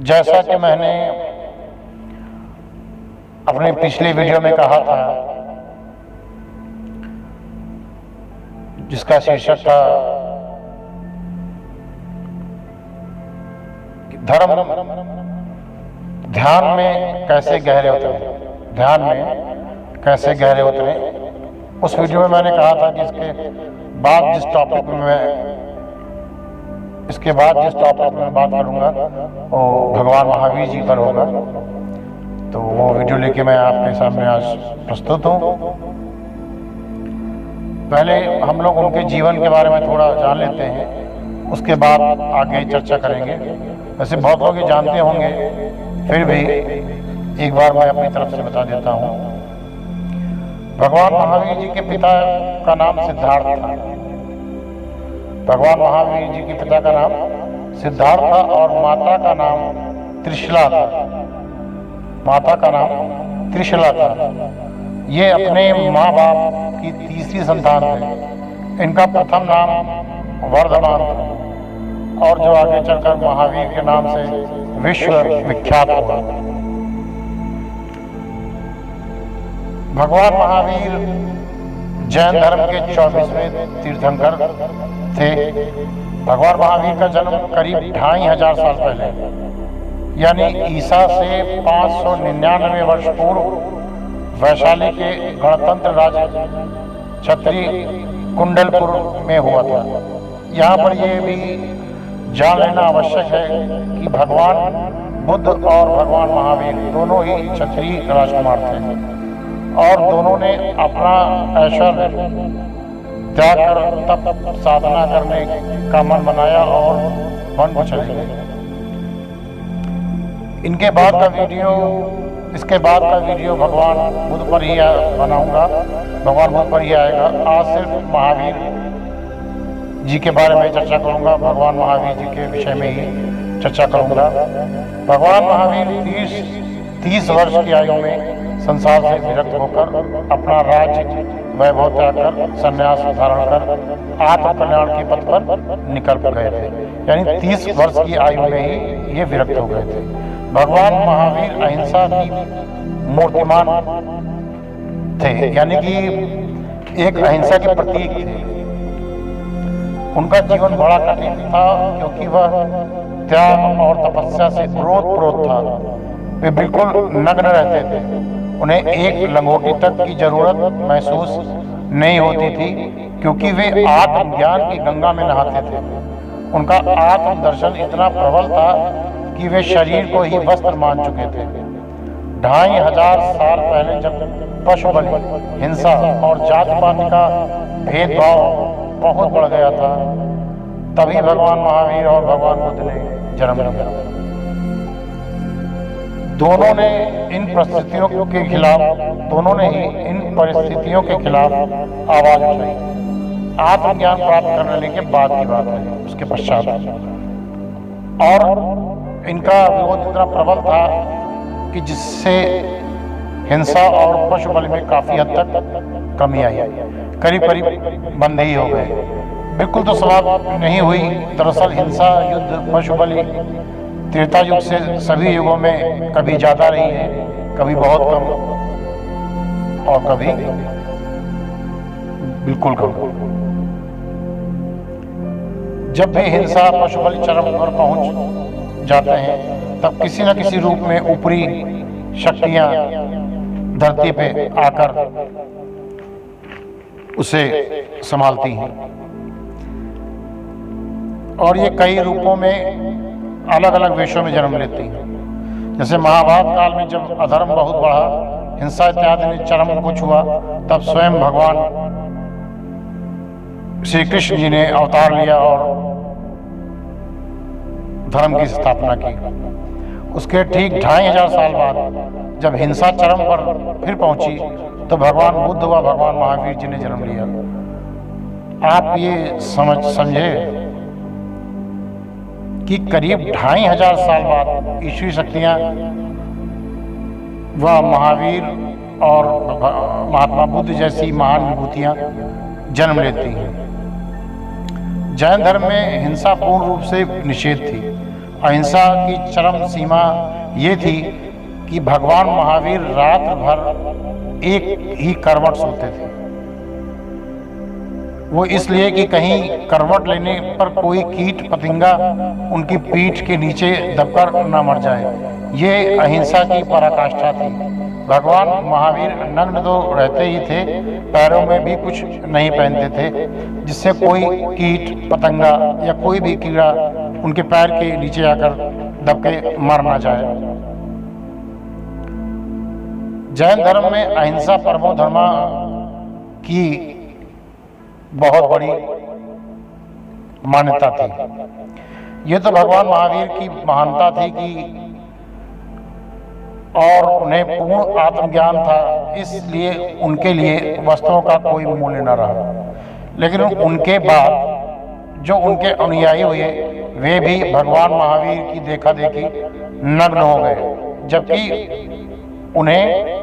जैसा कि मैंने अपने पिछले वीडियो में कहा था, जिसका शीर्षक था धर्म ध्यान में कैसे गहरे उतरे, ध्यान में कैसे गहरे उतरे। उस वीडियो में मैंने कहा था कि इसके बाद जिस टॉपिक में बात करूंगा वो भगवान महावीर जी पर होगा। तो वो वीडियो लेके मैं आपके सामने आज प्रस्तुत हूँ। पहले हम लोग उनके जीवन के बारे में थोड़ा जान लेते हैं, उसके बाद आगे चर्चा करेंगे। वैसे बहुत लोग ये जानते होंगे, फिर भी एक बार मैं अपनी तरफ से बता देता हूँ। भगवान महावीर जी के पिता का नाम सिद्धार्थ था। भगवान महावीर जी के पिता का नाम सिद्धार्थ था और माता का नाम त्रिशला था। माता का नाम त्रिशला था। ये अपने माँ बाप की तीसरी संतान थे। इनका प्रथम नाम वर्धमान था और जो आगे चलकर महावीर के नाम से विश्व विख्यात हुआ। भगवान महावीर जैन धर्म के 24वें तीर्थंकर थे। भगवान महावीर का जन्म करीब 2500 साल पहले, यानी ईसा से 599 वर्ष पूर्व वैशाली के गणतंत्र राज्य छत्री कुंडलपुर में हुआ था। यहाँ पर यह भी जान लेना आवश्यक है कि भगवान बुद्ध और भगवान महावीर दोनों ही क्षत्रिय राजकुमार थे और दोनों ने अपना ऐश्वर्य त्याग कर तप साधना करने का मन बनाया और वन को चले गए। इसके बाद का वीडियो भगवान बुद्ध पर ही बनाऊंगा, भगवान बुद्ध पर ही आएगा। आज सिर्फ महावीर जी के बारे में चर्चा करूंगा, भगवान महावीर जी के विषय में ही चर्चा करूंगा। भगवान महावीर 30 वर्ष की आयु में संसार से विरक्त होकर अपना राज्य वैभव त्याग कर संन्यास धारण कर आत्म कल्याण के पथ पर निकल गए थे। यानी 30 वर्ष की आयु में ही ये विरक्त हो गए थे। भगवान महावीर अहिंसा की मूर्तिमान थे, यानी कि एक अहिंसा के प्रतीक थे। उनका जीवन बड़ा कठिन था क्योंकि वह त्याग और तपस्या से ओतप्रोत था। वे बिल्कुल नग्न रहते थे। उन्हें एक लंगोटी तक की जरूरत महसूस नहीं होती थी क्योंकि वे आत्मज्ञान की गंगा में नहाते थे। उनका आत्म दर्शन इतना प्रबल था कि वे शरीर को ही वस्त्र मान चुके थे। 2500 साल पहले जब पशु बलि, हिंसा और जात पात का भेदभाव बहुत बढ़ गया था, तभी भगवान महावीर और भगवान बुद्ध ने जन्म लिया। दोनों ने ही इन परिस्थितियों के खिलाफ आवाज उठाई। आत्मज्ञान प्राप्त करने के बाद की बात है, उसके पश्चात। और इनका विरोध इतना प्रबल था कि जिससे हिंसा और पशु बलि में काफी हद तक कमी आई। करीब करीब बंद ही हो गए। बिल्कुल तो समाप्त नहीं हुई। दरअसल हिंसा, युद्ध, पशु बलि त्रेता युग से सभी युगों में कभी ज्यादा रही है, कभी बहुत कम और कभी बिल्कुल कम। जब भी हिंसा, पशु बलि चरम पर पहुंच जाते हैं, तब किसी न किसी रूप में ऊपरी शक्तियां धरती पे आकर उसे संभालती हैं और ये कई रूपों में अलग अलग वेशों में जन्म लेती हैं। जैसे महाभारत काल में जब अधर्म बहुत बढ़ा, हिंसा इत्यादि ने चरम को छुआ, तब स्वयं भगवान श्री कृष्ण जी ने अवतार लिया और धर्म की स्थापना की। उसके ठीक 2500 साल बाद जब हिंसा चरम पर फिर पहुंची, तो भगवान बुद्ध व भगवान महावीर जी ने जन्म लिया। आप ये समझे कि करीब 2500 साल बाद ईश्वरीय शक्तियां व महावीर और महात्मा बुद्ध जैसी महान विभूतियां जन्म लेती हैं। जैन धर्म में हिंसा पूर्ण रूप से निषेध थी अहिंसा की चरम सीमा ये थी कि भगवान महावीर रात भर एक ही करवट सोते थे। वो इसलिए कि कहीं करवट लेने पर कोई कीट पतंगा उनकी पीठ के नीचे दबकर न मर जाए। ये अहिंसा की पराकाष्ठा थी। भगवान महावीर नग्न तो रहते ही थे, पैरों में भी कुछ नहीं पहनते थे, जिससे कोई कीट पतंगा या कोई भी कीड़ा उनके पैर के नीचे आकर दब के मर ना जाए। जैन धर्म में अहिंसा परमो धर्मा की बहुत बड़ी मान्यता थी। ये तो भगवान महावीर की महानता थी कि और उन्हें पूर्ण आत्मज्ञान था, इसलिए उनके लिए वस्त्रों का कोई मूल्य न रहा। लेकिन उनके बाद जो उनके अनुयायी हुए वे भी भगवान महावीर की देखा देखी नग्न हो गए, जबकि उन्हें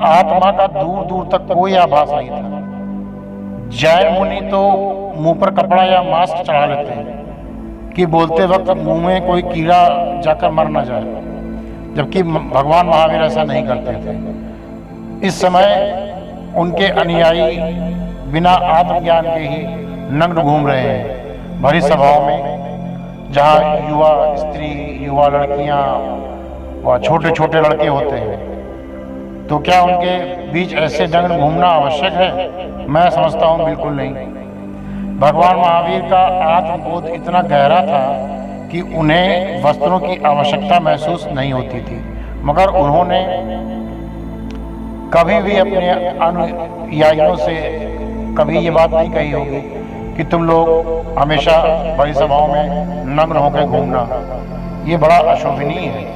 आत्मा का दूर दूर तक कोई आभास नहीं था। जैन मुनि तो मुंह पर कपड़ा या मास्क चढ़ा लेते हैं कि बोलते वक्त मुंह में कोई कीड़ा जाकर मर न जाए, जबकि भगवान महावीर ऐसा नहीं करते थे। इस समय उनके अनुयायी बिना आत्मज्ञान के ही नग्न घूम रहे हैं भरी सभाओं में, जहाँ युवा स्त्री, युवा लड़कियां व छोटे छोटे लड़के होते हैं। तो क्या उनके बीच ऐसे नग्न घूमना आवश्यक है? मैं समझता हूँ बिल्कुल नहीं। भगवान महावीर का आत्मबोध इतना गहरा था कि उन्हें वस्त्रों की आवश्यकता महसूस नहीं होती थी, मगर उन्होंने कभी भी अपने अनुयायियों से कभी ये बात नहीं कही होगी कि तुम लोग हमेशा बड़ी सभाओं में नग्न होकर घूमना, ये बड़ा अशोभनीय है।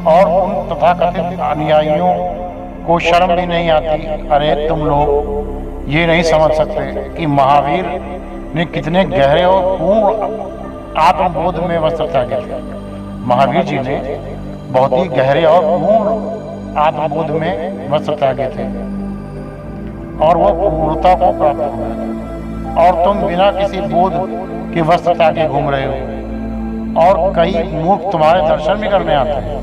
और उन तथाकथित अनुयायियों को शर्म भी नहीं आती। अरे तुम लोग ये नहीं समझ सकते कि महावीर ने कितने गहरे और पूर्ण आत्मबोध में वस्त्र त्यागे थे। महावीर जी ने बहुत ही गहरे और पूर्ण आत्मबोध में वस्त्र त्यागे थे और वो पूर्णता को प्राप्त हुआ। और तुम बिना किसी बोध के वस्त्र त्यागे घूम रहे हो और कई मूर्ख तुम्हारे दर्शन भी करने आते हैं।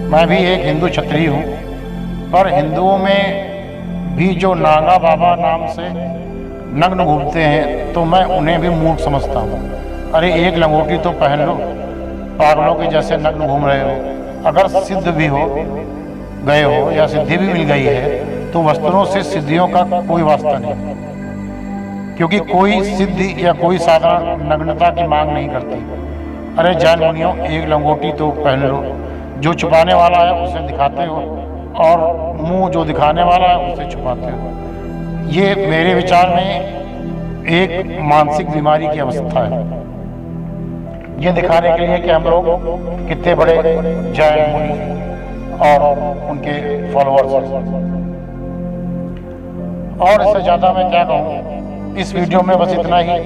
मैं भी एक हिंदू क्षत्रिय हूँ, पर हिंदुओं में भी जो नागा बाबा नाम से नग्न घूमते हैं तो मैं उन्हें भी मूर्ख समझता हूँ। अरे एक लंगोटी तो पहन लो, पागलों के जैसे नग्न घूम रहे हो। अगर सिद्ध भी हो गए हो या सिद्धि भी मिल गई है तो वस्त्रों से सिद्धियों का कोई वास्ता नहीं, क्योंकि कोई सिद्धि या कोई साधारण नग्नता की मांग नहीं करती। अरे जैन मुनियों, एक लंगोटी तो पहन लो, जो छुपाने वाला है उसे दिखाते हो और मुंह जो दिखाने वाला है उसे छुपाते हो। ये मेरे विचार में एक मानसिक बीमारी की अवस्था है। ये दिखाने के लिए कि हम लोग कितने बड़े जैन मुनि और उनके फॉलोअर्स हैं। और इससे ज़्यादा मैं क्या कहूँ, इस वीडियो में बस इतना ही।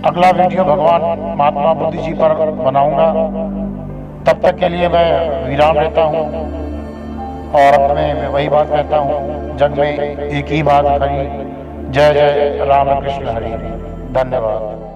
अगला वीडियो भगवान महात्मा बुद्ध जी पर बनाऊंगा। तब तक के लिए मैं विराम लेता हूँ और अंत में वही बात कहता हूँ, जग में एक ही बात खरी। जय जय राम कृष्ण हरि। धन्यवाद।